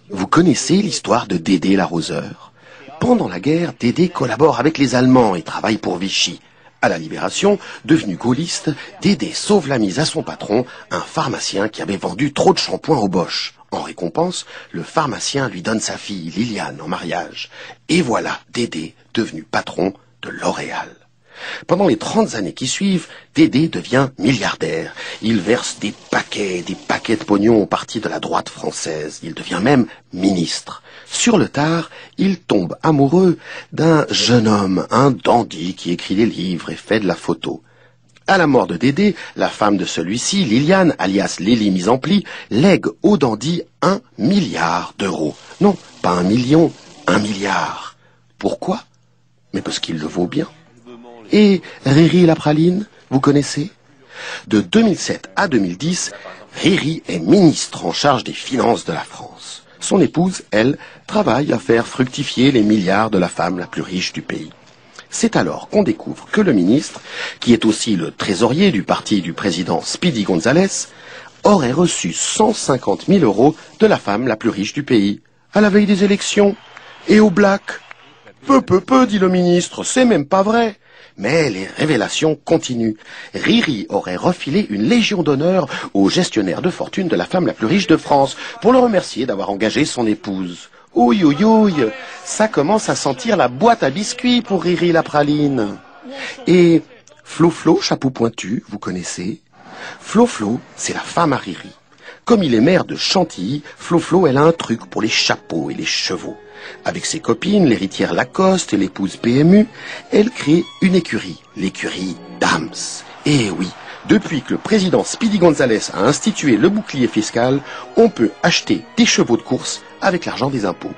Vous connaissez l'histoire de Dédé l'arroseur? Pendant la guerre, Dédé collabore avec les Allemands et travaille pour Vichy. À la Libération, devenu gaulliste, Dédé sauve la mise à son patron, un pharmacien qui avait vendu trop de shampoing au Bosch. En récompense, le pharmacien lui donne sa fille, Liliane, en mariage. Et voilà Dédé devenu patron de L'Oréal. Pendant les 30 années qui suivent, Dédé devient milliardaire. Il verse des paquets de pognon au parti de la droite française. Il devient même ministre. Sur le tard, il tombe amoureux d'un jeune homme, un dandy qui écrit des livres et fait de la photo. À la mort de Dédé, la femme de celui-ci, Liliane, alias Lily mise en pli, lègue au dandy 1 milliard d'euros. Non, pas 1 million, 1 milliard. Pourquoi? Mais parce qu'il le vaut bien. Et Riri la praline, vous connaissez? De 2007 à 2010, Riri est ministre en charge des finances de la France. Son épouse, elle, travaille à faire fructifier les milliards de la femme la plus riche du pays. C'est alors qu'on découvre que le ministre, qui est aussi le trésorier du parti du président Speedy González, aurait reçu 150 000 euros de la femme la plus riche du pays, à la veille des élections, et au black. Peu, dit le ministre, c'est même pas vrai. Mais les révélations continuent. Riri aurait refilé une légion d'honneur au gestionnaire de fortune de la femme la plus riche de France pour le remercier d'avoir engagé son épouse. Ouïe, ça commence à sentir la boîte à biscuits pour Riri la praline. Et Flo, chapeau pointu, vous connaissez? Flo, c'est la femme à Riri. Comme il est maire de Chantilly, Flo, elle a un truc pour les chapeaux et les chevaux. Avec ses copines, l'héritière Lacoste et l'épouse PMU, elle crée une écurie, l'écurie Dams. Et oui, depuis que le président Speedy González a institué le bouclier fiscal, on peut acheter des chevaux de course avec l'argent des impôts.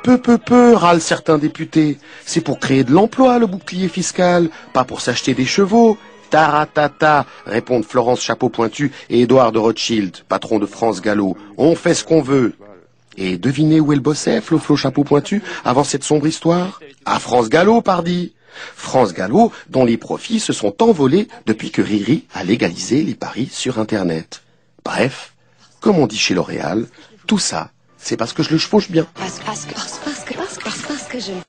Peu, râlent certains députés. C'est pour créer de l'emploi, le bouclier fiscal, pas pour s'acheter des chevaux. Taratata, répondent Florence Chapeau Pointu et Édouard de Rothschild, patron de France Gallo. On fait ce qu'on veut. Et devinez où elle bossait, Flo Chapeau Pointu, avant cette sombre histoire? À France Gallo, pardi. France Gallo, dont les profits se sont envolés depuis que Riri a légalisé les paris sur Internet. Bref, comme on dit chez L'Oréal, tout ça, c'est parce que je le chevauche bien. Parce que je